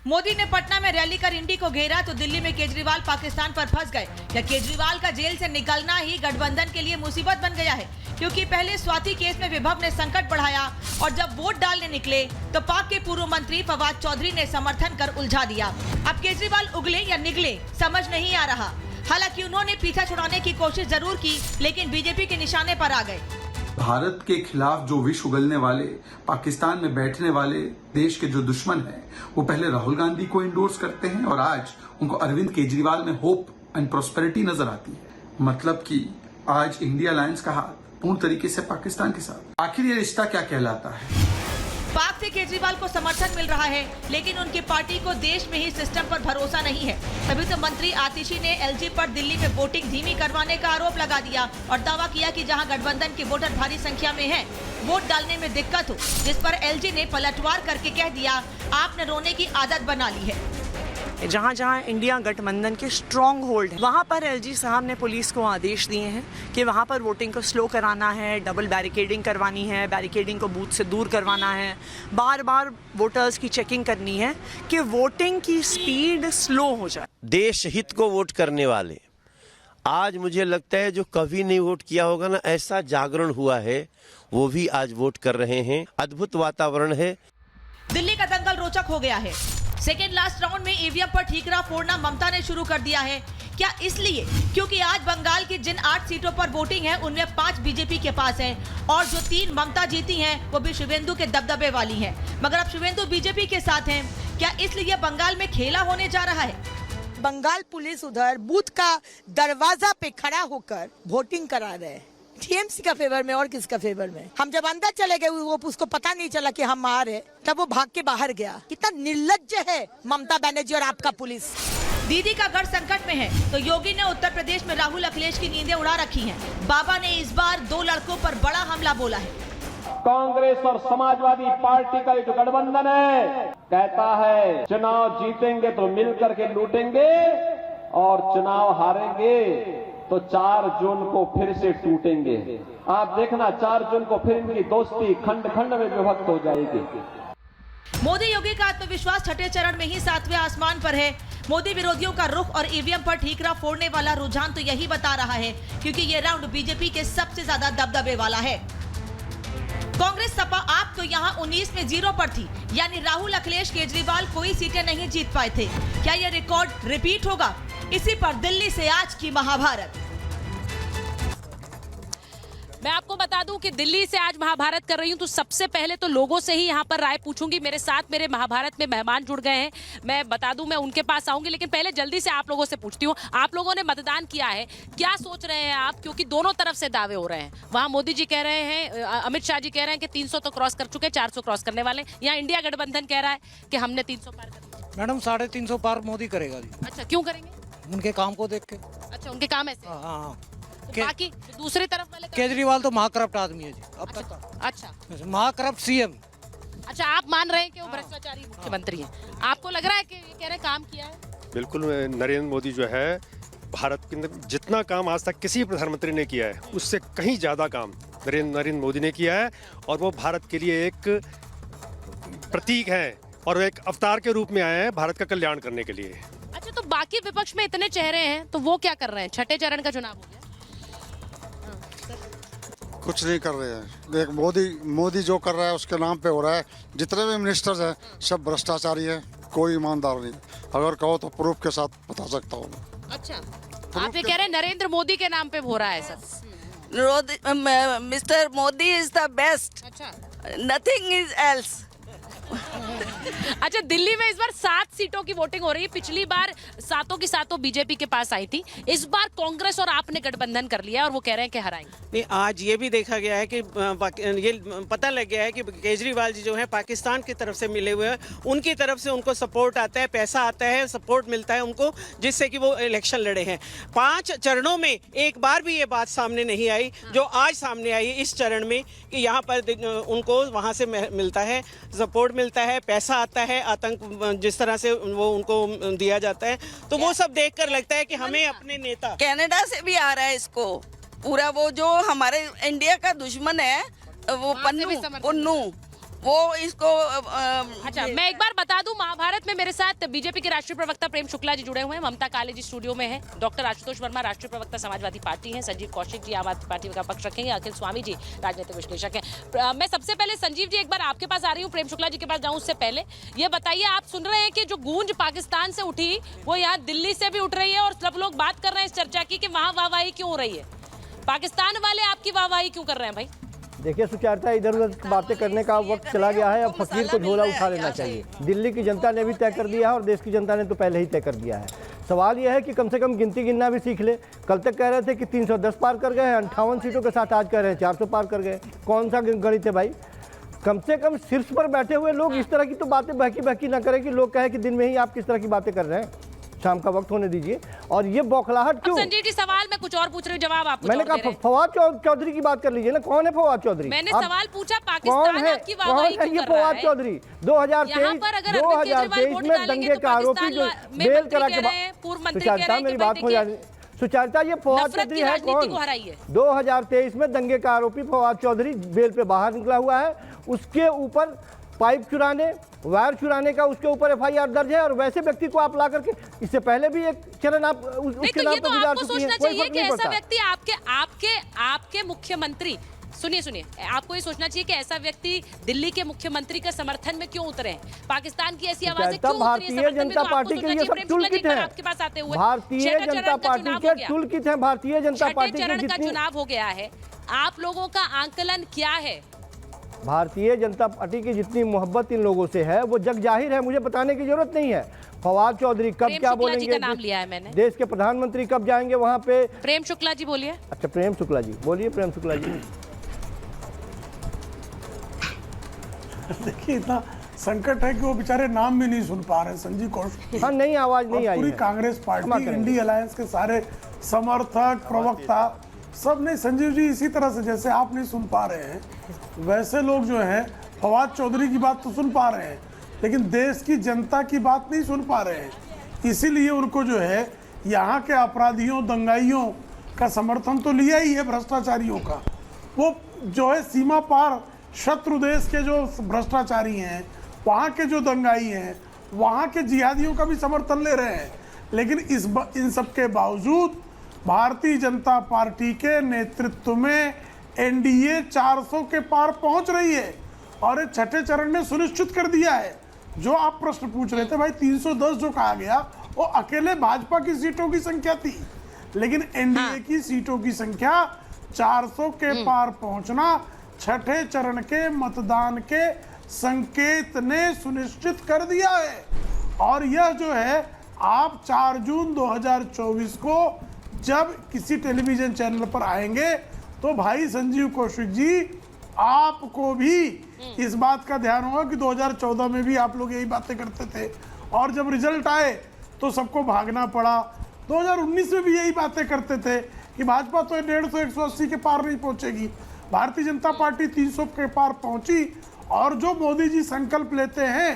मोदी ने पटना में रैली कर इंडी को घेरा तो दिल्ली में केजरीवाल पाकिस्तान पर फंस गए। या केजरीवाल का जेल से निकलना ही गठबंधन के लिए मुसीबत बन गया है, क्योंकि पहले स्वाति केस में विभव ने संकट बढ़ाया और जब वोट डालने निकले तो पाक के पूर्व मंत्री फवाद चौधरी ने समर्थन कर उलझा दिया। अब केजरीवाल उगले या निगले समझ नहीं आ रहा। हालांकि उन्होंने पीछा छुड़ाने की कोशिश जरूर की, लेकिन बीजेपी के निशाने पर आ गए। भारत के खिलाफ जो विष उगलने वाले, पाकिस्तान में बैठने वाले देश के जो दुश्मन हैं, वो पहले राहुल गांधी को इंडोर्स करते हैं और आज उनको अरविंद केजरीवाल में होप एंड प्रॉस्पेरिटी नजर आती है। मतलब कि आज इंडिया अलायंस का हाथ पूर्ण तरीके से पाकिस्तान के साथ। आखिर ये रिश्ता क्या कहलाता है? पाक से केजरीवाल को समर्थन मिल रहा है, लेकिन उनकी पार्टी को देश में ही सिस्टम पर भरोसा नहीं है। तभी तो मंत्री आतिशी ने एलजी पर दिल्ली में वोटिंग धीमी करवाने का आरोप लगा दिया और दावा किया कि जहां गठबंधन के वोटर भारी संख्या में हैं, वोट डालने में दिक्कत हो, जिस पर एलजी ने पलटवार करके कह दिया, आपने रोने की आदत बना ली है। जहाँ जहाँ इंडिया गठबंधन के स्ट्रॉन्ग होल्ड है, वहाँ पर एलजी साहब ने पुलिस को आदेश दिए हैं कि वहाँ पर वोटिंग को स्लो कराना है, डबल बैरिकेडिंग करवानी है, बैरिकेडिंग को बूथ से दूर करवाना है, बार बार वोटर्स की चेकिंग करनी है कि वोटिंग की स्पीड स्लो हो जाए। देश हित को वोट करने वाले आज मुझे लगता है जो कभी नहीं वोट किया होगा ना, ऐसा जागरण हुआ है, वो भी आज वोट कर रहे हैं। अद्भुत वातावरण है। दिल्ली का दंगल रोचक हो गया है। सेकेंड लास्ट राउंड में ईवीएम पर ठीकरा फोड़ना ममता ने शुरू कर दिया है। क्या इसलिए क्योंकि आज बंगाल की जिन 8 सीटों पर वोटिंग है उनमें 5 बीजेपी के पास है और जो 3 ममता जीती हैं वो भी शिवेंदु के दबदबे वाली हैं। मगर अब शिवेंदु बीजेपी के साथ हैं। क्या इसलिए बंगाल में खेला होने जा रहा है? बंगाल पुलिस उधर बूथ का दरवाजा पे खड़ा होकर वोटिंग करा रहे हैं। टीएमसी का फेवर में और किसका फेवर में? हम जब अंदर चले गए वो उसको पता नहीं चला कि हम आ रहे, तब वो भाग के बाहर गया। कितना निर्लज्ज है ममता बनर्जी और आपका पुलिस। दीदी का गढ़ संकट में है तो योगी ने उत्तर प्रदेश में राहुल अखिलेश की नींदें उड़ा रखी हैं। बाबा ने इस बार 2 लड़कों पर बड़ा हमला बोला है। कांग्रेस और समाजवादी पार्टी का जो गठबंधन है, कहता है चुनाव जीतेंगे तो मिलकर के लूटेंगे और चुनाव हारेंगे तो 4 जून को फिर से टूटेंगे। आप देखना 4 जून को फिर इनकी दोस्ती खंड खंड में विभक्त हो जाएगी। मोदी योगी का आत्मविश्वास छठे चरण में ही 7वें आसमान पर है। मोदी विरोधियों का रुख और ईवीएम पर ठीकरा फोड़ने वाला रुझान तो यही बता रहा है, क्योंकि ये राउंड बीजेपी के सबसे ज्यादा दबदबे वाला है। कांग्रेस सपा आप तो यहाँ 19 में 0 पर थी, यानी राहुल अखिलेश केजरीवाल कोई सीटें नहीं जीत पाए थे। क्या यह रिकॉर्ड रिपीट होगा? इसी पर दिल्ली से आज की महाभारत। मैं आपको बता दूं कि दिल्ली से आज महाभारत कर रही हूं, तो सबसे पहले तो लोगों से ही यहां पर राय पूछूंगी। मेरे साथ मेरे महाभारत में मेहमान जुड़ गए हैं, मैं बता दूं मैं उनके पास आऊंगी, लेकिन पहले जल्दी से आप लोगों से पूछती हूं, आप लोगों ने मतदान किया है, क्या सोच रहे हैं आप? क्योंकि दोनों तरफ से दावे हो रहे हैं। वहां मोदी जी कह रहे हैं, अमित शाह जी कह रहे हैं कि 300 तो क्रॉस कर चुके, 400 क्रॉस करने वाले। यहाँ इंडिया गठबंधन कह रहा है कि हमने 300 पार कर दिया। मैडम 350 पार मोदी करेगा जी। अच्छा, क्यों करेंगे? उनके काम को देख के। अच्छा, उनके काम ऐसे। हाँ। तो बाकी दूसरी तरफ वाले केजरीवाल तो महाकरप्ट आदमी है जी अब तक का। अच्छा, महाकरप्ट सीएम। अच्छा, आप मान रहे हैं कि वो भ्रष्टाचारी मुख्यमंत्री हैं? आपको लग रहा है कि ये कह रहे हैं काम किया है? बिल्कुल, नरेंद्र मोदी जो है भारत के अंदर जितना काम आज तक किसी प्रधानमंत्री ने किया है उससे कहीं ज्यादा काम नरेंद्र मोदी ने किया है, और वो भारत के लिए एक प्रतीक है और एक अवतार के रूप में आए हैं भारत का कल्याण करने के लिए। अच्छा, तो बाकी विपक्ष में इतने चेहरे हैं तो वो क्या कर रहे हैं? छठे चरण का चुनाव हो गया, कुछ नहीं कर रहे हैं। देख मोदी जो कर रहा है उसके नाम पे हो रहा है। जितने भी मिनिस्टर्स हैं सब भ्रष्टाचारी है, कोई ईमानदार नहीं। अगर कहो तो प्रूफ के साथ बता सकता हूँ। अच्छा, आप ये कह रहे हैं नरेंद्र मोदी के नाम पे हो रहा है sir? Mister Modi is the best. अच्छा, नथिंग इज एल्स। अच्छा, दिल्ली में इस बार 7 सीटों की वोटिंग हो रही है। पिछली बार 7 की 7 बीजेपी के पास आई थी, इस बार कांग्रेस और आपने गठबंधन कर लिया और वो कह रहे हैं कि हराएंगे। नहीं, आज ये भी देखा गया है कि ये पता लग गया है कि केजरीवाल जी जो है पाकिस्तान की तरफ से मिले हुए हैं, उनकी तरफ से उनको सपोर्ट आता है, पैसा आता है, सपोर्ट मिलता है उनको, जिससे कि वो इलेक्शन लड़े हैं। 5 चरणों में एक बार भी ये बात सामने नहीं आई जो आज सामने आई इस चरण में, कि यहाँ पर उनको वहाँ से मिलता है, सपोर्ट मिलता है, पैसा आता है, आतंक जिस तरह से वो उनको दिया जाता है, तो वो सब देखकर लगता है कि हमें अपने नेता। कनाडा से भी आ रहा है इसको पूरा, वो जो हमारे इंडिया का दुश्मन है वो पन्नू वो इसको अच्छा, मैं एक बार बता दूं, महाभारत में मेरे साथ बीजेपी के राष्ट्रीय प्रवक्ता प्रेम शुक्ला जी जुड़े हुए हैं, ममता काले जी स्टूडियो में हैं, डॉक्टर आशुतोष वर्मा राष्ट्रीय प्रवक्ता समाजवादी पार्टी हैं, संजीव कौशिक जी आम आदमी पार्टी का पक्ष रखेंगे, अखिल स्वामी जी राजनीतिक विश्लेषक हैं। मैं सबसे पहले संजीव जी एक बार आपके पास आ रही हूँ, प्रेम शुक्ला जी के पास जाऊँ उससे पहले ये बताइए, आप सुन रहे हैं कि जो गूंज पाकिस्तान से उठी वो यहाँ दिल्ली से भी उठ रही है और सब लोग बात कर रहे हैं इस चर्चा की कि वहाँ वाहवाही क्यों हो रही है, पाकिस्तान वाले आपकी वाहवाही क्यों कर रहे हैं भाई? देखिए सुचारता, इधर उधर बातें करने का वक्त चला गया है, अब फकीर को झोला उठा लेना चाहिए। दिल्ली की जनता ने भी तय कर दिया है और देश की जनता ने तो पहले ही तय कर दिया है। सवाल यह है कि कम से कम गिनती गिनना भी सीख ले। कल तक कह रहे थे कि 310 पार कर गए हैं, 58 सीटों के साथ आज कह रहे हैं 400 पार कर गए। कौन सा गणित है भाई? कम से कम शीर्ष पर बैठे हुए लोग इस तरह की तो बातें बहकी ना करें कि लोग कहें कि दिन में ही आप किस तरह की बातें कर रहे हैं। शाम का वक्त होने दीजिए। और ये बौखलाहट क्यों? संजीव जी सवाल मैं कुछ और पूछ रही हूँ, जवाब आप मैंने कहा फवाद चौधरी की बात कर लीजिए ना। कौन है फवाद चौधरी? मैंने सवाल पूछा पाकिस्तान आपकी वाहवाही क्यों कर रहा है? फवाद चौधरी 2023 में दंगे का आरोपी जो बेल करा के सुचारता, मेरी बात हो जाए सुचारता, ये फवाद चौधरी है कौन? 2023 में दंगे का आरोपी फवाद चौधरी बेल पे बाहर निकला हुआ है। उसके ऊपर पाइप चुराने, वायर चुराने का उसके ऊपर एफआईआर दर्ज है और वैसे व्यक्ति को आप ला करके इससे पहले भी एक चरण आप उसके नाम पर गुजार चुकी हैं। कोई फर्क नहीं पड़ता। व्यक्ति आपके मुख्यमंत्री सुनिए, आपको ये सोचना चाहिए कि ऐसा व्यक्ति दिल्ली के मुख्यमंत्री का समर्थन में क्यों उतरे हैं? पाकिस्तान की ऐसी आवाजें क्यों उतरी हैं? भारतीय जनता पार्टी के ये सब टूल किट है। आपके पास आते हुए भारतीय जनता पार्टी के टूल किट है। भारतीय जनता पार्टी के जितने चुनाव हो गया है, आप लोगों का आंकलन क्या है? भारतीय जनता पार्टी की जितनी मोहब्बत इन लोगों से है वो जग जाहिर है, मुझे बताने की जरूरत नहीं है। फवाद चौधरी कब क्या बोलेंगे, नाम लिया है मैंने, देश के प्रधानमंत्री कब जाएंगे वहां पे? प्रेम शुक्ला जी बोलिए। अच्छा प्रेम शुक्ला जी बोलिए। प्रेम शुक्ला जी देखिए इतना संकट है कि वो बेचारे नाम भी नहीं सुन पा रहे। संजीव कौशिक, हाँ नहीं आवाज नहीं आई। पूरी कांग्रेस पार्टी, इंडी अलायंस के सारे समर्थक, प्रवक्ता सब नहीं। संजीव जी इसी तरह से जैसे आप नहीं सुन पा रहे हैं, वैसे लोग जो हैं फवाद चौधरी की बात तो सुन पा रहे हैं, लेकिन देश की जनता की बात नहीं सुन पा रहे हैं। इसीलिए उनको जो है यहाँ के अपराधियों, दंगाइयों का समर्थन तो लिया ही है, भ्रष्टाचारियों का। वो जो है सीमा पार शत्रु देश के जो भ्रष्टाचारी हैं, वहाँ के जो दंगाई हैं, वहाँ के जिहादियों का भी समर्थन ले रहे हैं। लेकिन इन सब के बावजूद भारतीय जनता पार्टी के नेतृत्व में एनडीए 400 के पार पहुंच रही है और एक छठे चरण ने सुनिश्चित कर दिया है। जो आप प्रश्न पूछ रहे थे भाई, 310 जो कहा गया वो अकेले भाजपा की सीटों की संख्या थी, लेकिन एनडीए की सीटों की संख्या 400 के पार पहुंचना छठे चरण के मतदान के संकेत ने सुनिश्चित कर दिया है। और यह जो है आप 4 जून 2024 को जब किसी टेलीविजन चैनल पर आएंगे तो भाई संजीव कौशिक जी, आपको भी इस बात का ध्यान होगा कि 2014 में भी आप लोग यही बातें करते थे और जब रिजल्ट आए तो सबको भागना पड़ा। 2019 में भी यही बातें करते थे कि भाजपा तो 150-180 के पार नहीं पहुंचेगी। भारतीय जनता पार्टी 300 के पार पहुंची और जो मोदी जी संकल्प लेते हैं